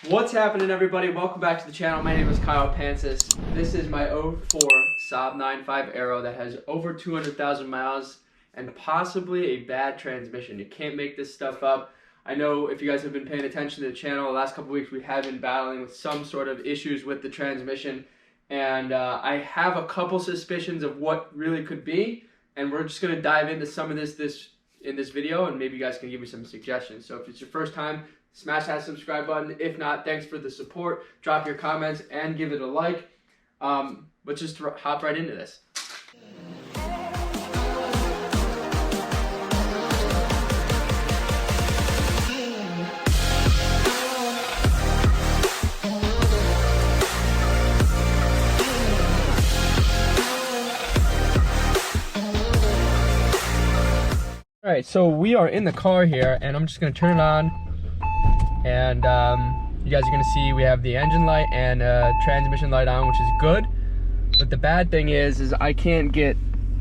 What's happening, everybody? Welcome back to the channel. My name is Kyle Pancis. This is my 04 Saab 9.5 Aero that has over 200,000 miles and possibly a bad transmission. You can't make this stuff up. I know if you guys have been paying attention to the channel, the last couple weeks we have been battling with some sort of issues with the transmission, and I have a couple suspicions of what really could be, and we're just going to dive into some of this in this video, and maybe you guys can give me some suggestions. So if it's your first time, smash that subscribe button. If not, thanks for the support. Drop your comments and give it a like. Let's just hop right into this. All right, so we are in the car here, and I'm just gonna turn it on, and you guys are gonna see we have the engine light and transmission light on, which is good. But the bad thing is I can't get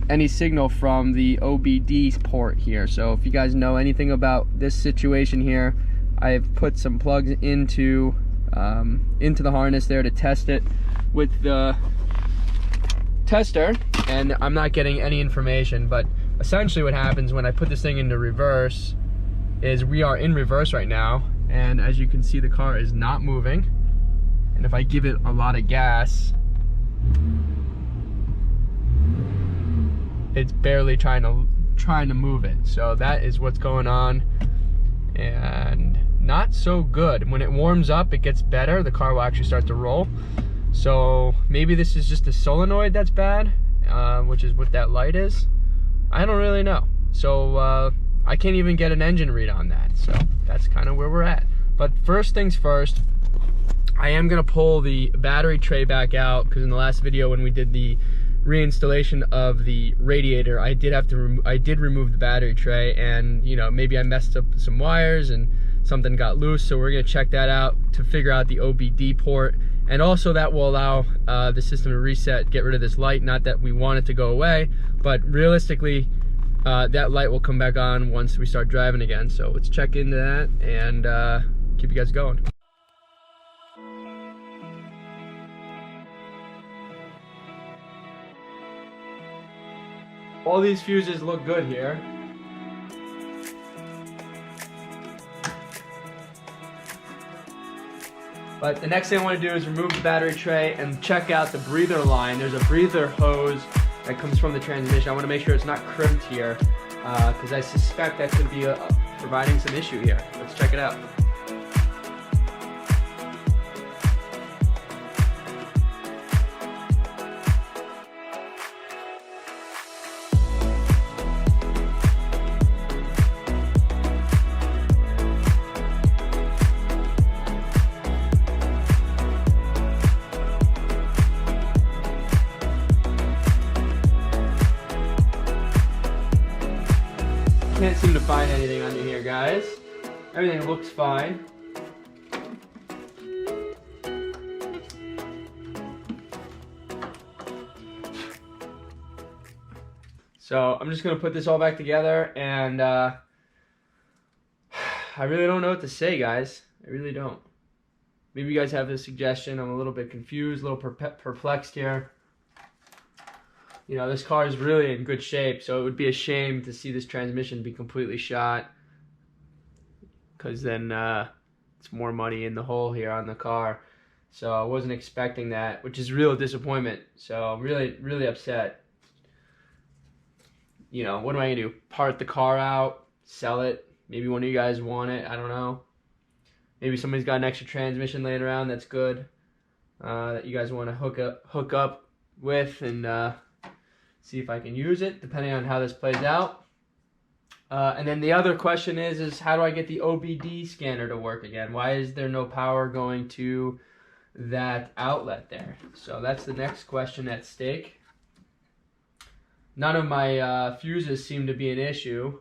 any signal from the OBD port here. So if you guys know anything about this situation here, I've put some plugs into the harness there to test it with the tester, and I'm not getting any information. But essentially what happens when I put this thing into reverse is we are in reverse right now, and as you can see, the car is not moving. And if I give it a lot of gas, it's barely trying to move it. So that is what's going on, and not so good. When it warms up, it gets better. The car will actually start to roll. So maybe this is just a solenoid that's bad, which is what that light is. I don't really know. So I can't even get an engine read on that. So that's kind of where we're at. But first things first, I am gonna pull the battery tray back out, because in the last video when we did the reinstallation of the radiator, I did remove the battery tray, and you know, maybe I messed up some wires and something got loose. So we're gonna check that out to figure out the OBD port, and also that will allow the system to reset, get rid of this light. Not that we want it to go away, but realistically that light will come back on once we start driving again. So let's check into that and keep you guys going. All these fuses look good here. But the next thing I want to do is remove the battery tray and check out the breather line. There's a breather hose that comes from the transmission. I want to make sure it's not crimped here, because I suspect that could be providing some issue here. Let's check it out. Can't seem to find anything under here, guys. Everything looks fine. So I'm just gonna put this all back together, and I really don't know what to say, guys. I really don't. Maybe you guys have a suggestion. I'm a little bit confused, a little perplexed here. You know, this car is really in good shape, so it would be a shame to see this transmission be completely shot, because then it's more money in the hole here on the car. So I wasn't expecting that, which is real disappointment. So I'm really upset. You know, what am I gonna do? Part the car out, sell it? Maybe one of you guys want it, I don't know. Maybe somebody's got an extra transmission laying around that's good, that you guys want to hook up with, and see if I can use it, depending on how this plays out. And then the other question is how do I get the OBD scanner to work again? Why is there no power going to that outlet there? So that's the next question at stake. None of my fuses seem to be an issue.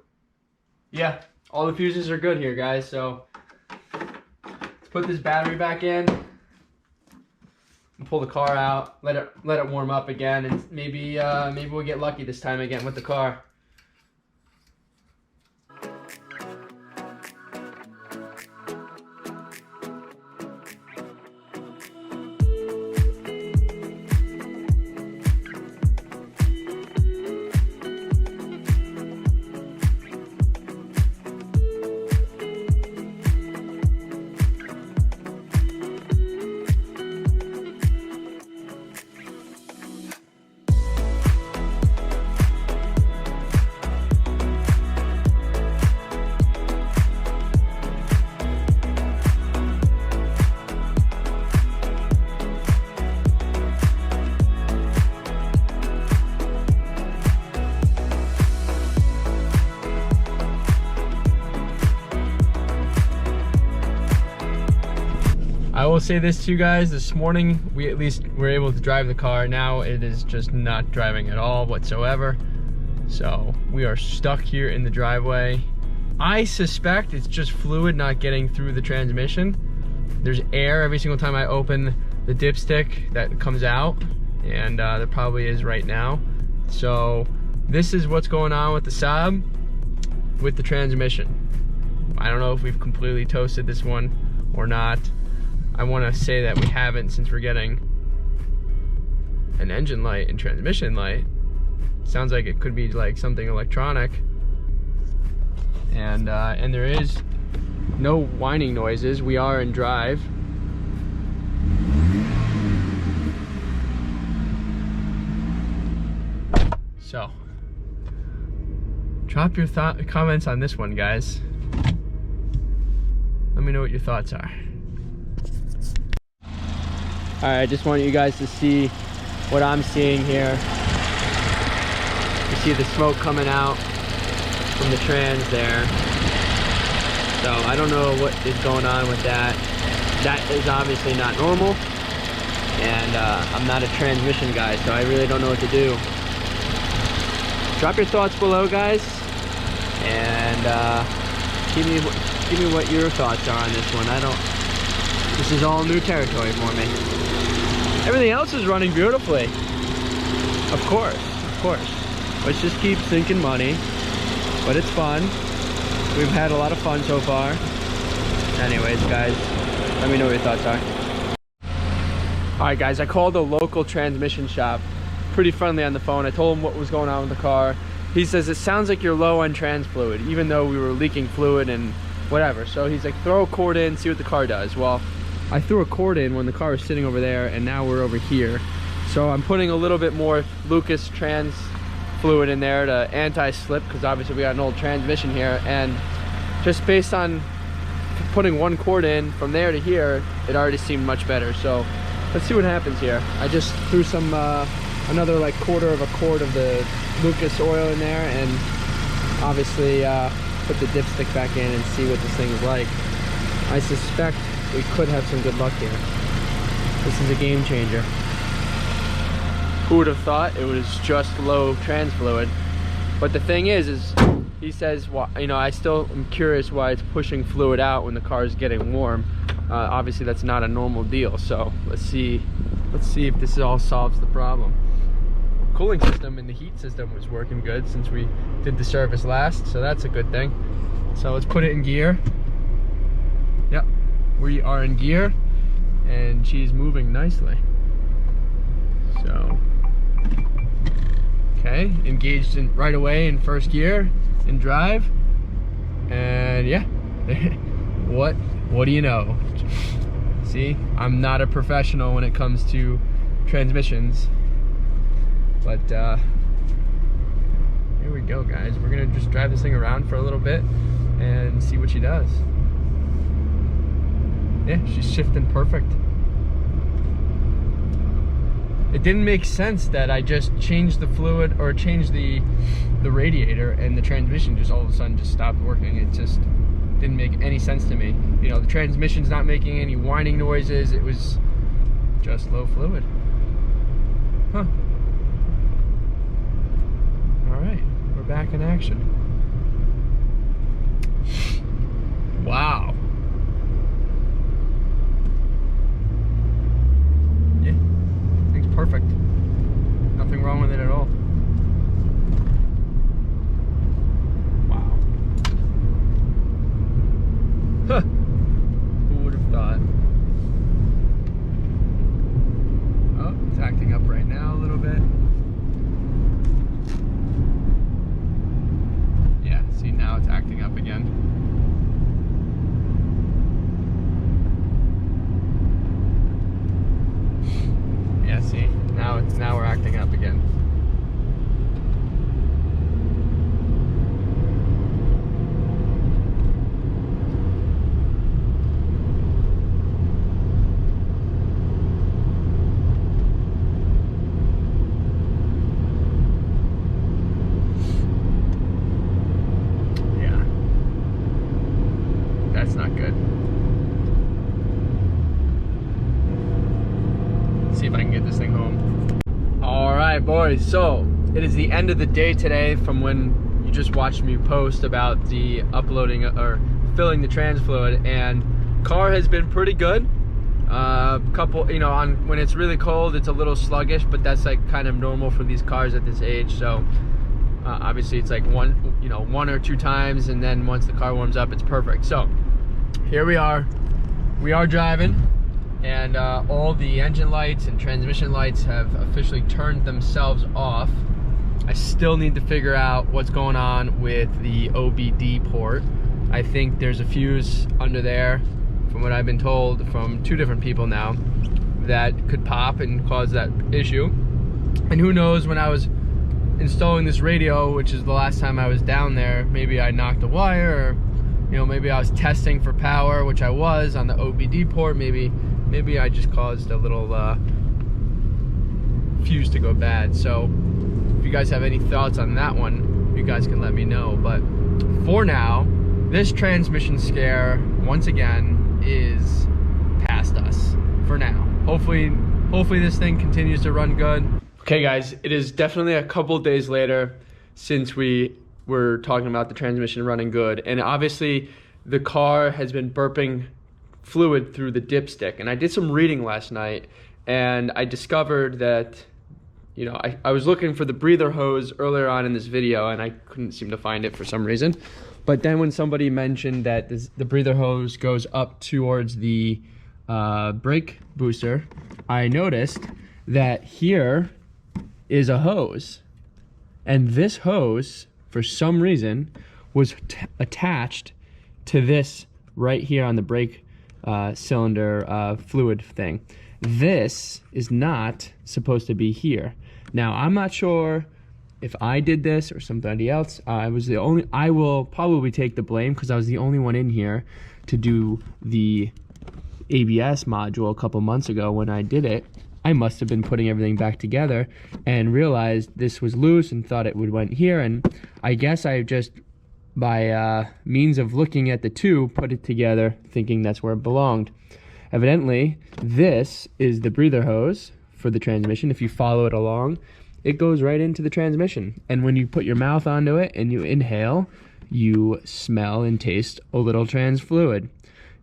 Yeah, all the fuses are good here, guys. So let's put this battery back in. Pull the car out, let it warm up again, and maybe we'll get lucky this time again with the car. I will say this to you guys, this morning we at least were able to drive the car. Now it is just not driving at all whatsoever. So we are stuck here in the driveway. I suspect it's just fluid not getting through the transmission. There's air every single time I open the dipstick that comes out, and there probably is right now. So this is what's going on with the Saab with the transmission. I don't know if we've completely toasted this one or not. I want to say that we haven't, since we're getting an engine light and transmission light. Sounds like it could be like something electronic. And there is no whining noises. We are in drive. So, drop your comments on this one, guys. Let me know what your thoughts are. Alright, I just want you guys to see what I'm seeing here. You see the smoke coming out from the trans there. So I don't know what is going on with that. That is obviously not normal. And I'm not a transmission guy, so I really don't know what to do. Drop your thoughts below, guys. And give me what your thoughts are on this one. This is all new territory for me. Everything else is running beautifully. Of course. Let's just keep sinking money. But it's fun. We've had a lot of fun so far. Anyways, guys, let me know what your thoughts are. Alright guys, I called a local transmission shop. Pretty friendly on the phone. I told him what was going on with the car. He says it sounds like you're low on trans fluid, even though we were leaking fluid and whatever. So he's like, throw a cord in, see what the car does. Well, I threw a cord in when the car was sitting over there, and now we're over here. So I'm putting a little bit more Lucas trans fluid in there to anti-slip, because obviously we got an old transmission here, and just based on putting one cord in from there to here, it already seemed much better. So let's see what happens here. I just threw some another like quarter of a quart of the Lucas oil in there, and obviously put the dipstick back in and see what this thing is like. I suspect we could have some good luck here. This is a game changer. Who would have thought it was just low trans fluid? But the thing is he says, well, you know, I still am curious why it's pushing fluid out when the car is getting warm. Obviously that's not a normal deal. So let's see if this all solves the problem. Cooling system and the heat system was working good since we did the service last, so that's a good thing. So let's put it in gear. Yep, we are in gear, and she's moving nicely. So, okay, engaged in right away in first gear in drive, and yeah, what do you know? See, I'm not a professional when it comes to transmissions, but here we go, guys. We're gonna just drive this thing around for a little bit and see what she does. Yeah, she's shifting perfect. It didn't make sense that I just changed the fluid or changed the radiator and the transmission just all of a sudden just stopped working. It just didn't make any sense to me. You know, the transmission's not making any whining noises. It was just low fluid. Huh. All right, we're back in action. Wow. Yeah, thing's perfect. Nothing wrong with it at all. Wow. Huh. Who would have thought? Oh, it's acting up right now a little bit. Yeah, see, now it's acting up again. this thing home. All right, boys, so it is the end of the day today from when you just watched me post about the uploading or filling the trans fluid, and car has been pretty good. Couple, you know, on when it's really cold, it's a little sluggish, but that's like kind of normal for these cars at this age. So obviously it's like one or two times, and then once the car warms up, it's perfect. So here we are driving, and all the engine lights and transmission lights have officially turned themselves off. I still need to figure out what's going on with the OBD port. I think there's a fuse under there, from what I've been told from 2 different people now, that could pop and cause that issue. And who knows, when I was installing this radio, which is the last time I was down there, maybe I knocked a wire, or you know, maybe I was testing for power, which I was on the OBD port. Maybe I just caused a little fuse to go bad. So if you guys have any thoughts on that one, you guys can let me know. But for now, this transmission scare once again is past us for now. Hopefully this thing continues to run good. Okay guys, it is definitely a couple days later since we were talking about the transmission running good, and obviously the car has been burping fluid through the dipstick. And I did some reading last night, and I discovered that, you know, I was looking for the breather hose earlier on in this video, and I couldn't seem to find it for some reason. But then when somebody mentioned that the breather hose goes up towards the brake booster, I noticed that here is a hose. And this hose, for some reason, was attached to this right here on the brake cylinder fluid thing. This is not supposed to be here. Now, I'm not sure if I did this or somebody else. I will probably take the blame, because I was the only one in here to do the ABS module a couple months ago. When I did it, I must have been putting everything back together and realized this was loose and thought it would went here. And I guess I just, by means of looking at the two, put it together thinking that's where it belonged. Evidently, this is the breather hose for the transmission. If you follow it along, it goes right into the transmission. And when you put your mouth onto it and you inhale, you smell and taste a little trans fluid.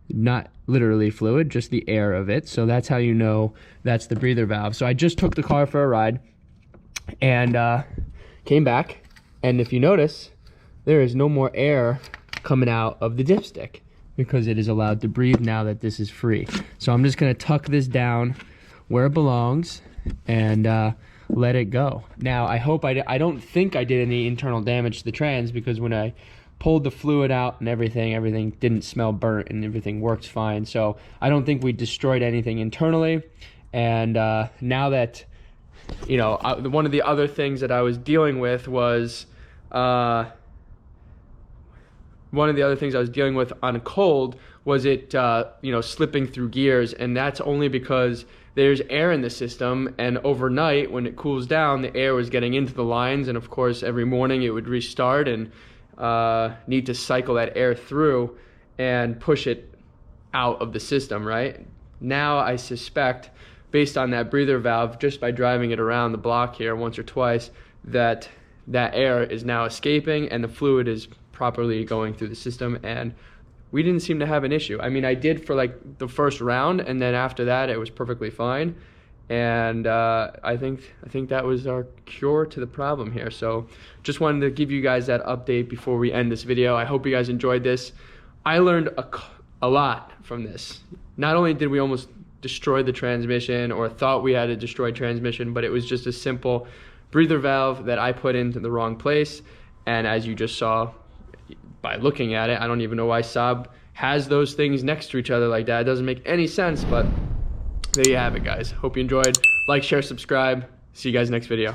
Not literally fluid, just the air of it. So that's how you know that's the breather valve. So I just took the car for a ride and came back. And if you notice, there is no more air coming out of the dipstick, because it is allowed to breathe now that this is free. So I'm just gonna tuck this down where it belongs and let it go. Now, I hope I don't think I did any internal damage to the trans, because when I pulled the fluid out and everything didn't smell burnt and everything works fine. So I don't think we destroyed anything internally. And now that, you know, one of the other things that I was dealing with was on cold was it, you know, slipping through gears. And that's only because there's air in the system, and overnight when it cools down, the air was getting into the lines, and of course every morning it would restart and need to cycle that air through and push it out of the system, right? Now I suspect, based on that breather valve, just by driving it around the block here once or twice, that air is now escaping and the fluid is properly going through the system, and we didn't seem to have an issue. I mean, I did for like the first round, and then after that it was perfectly fine. And I think that was our cure to the problem here. So just wanted to give you guys that update before we end this video. I hope you guys enjoyed this. I learned a lot from this. Not only did we almost destroy the transmission, or thought we had a destroyed transmission, but it was just a simple breather valve that I put into the wrong place. And as you just saw by looking at it, I don't even know why Saab has those things next to each other like that. It doesn't make any sense, but there you have it, guys. Hope you enjoyed. Like, share, subscribe. See you guys next video.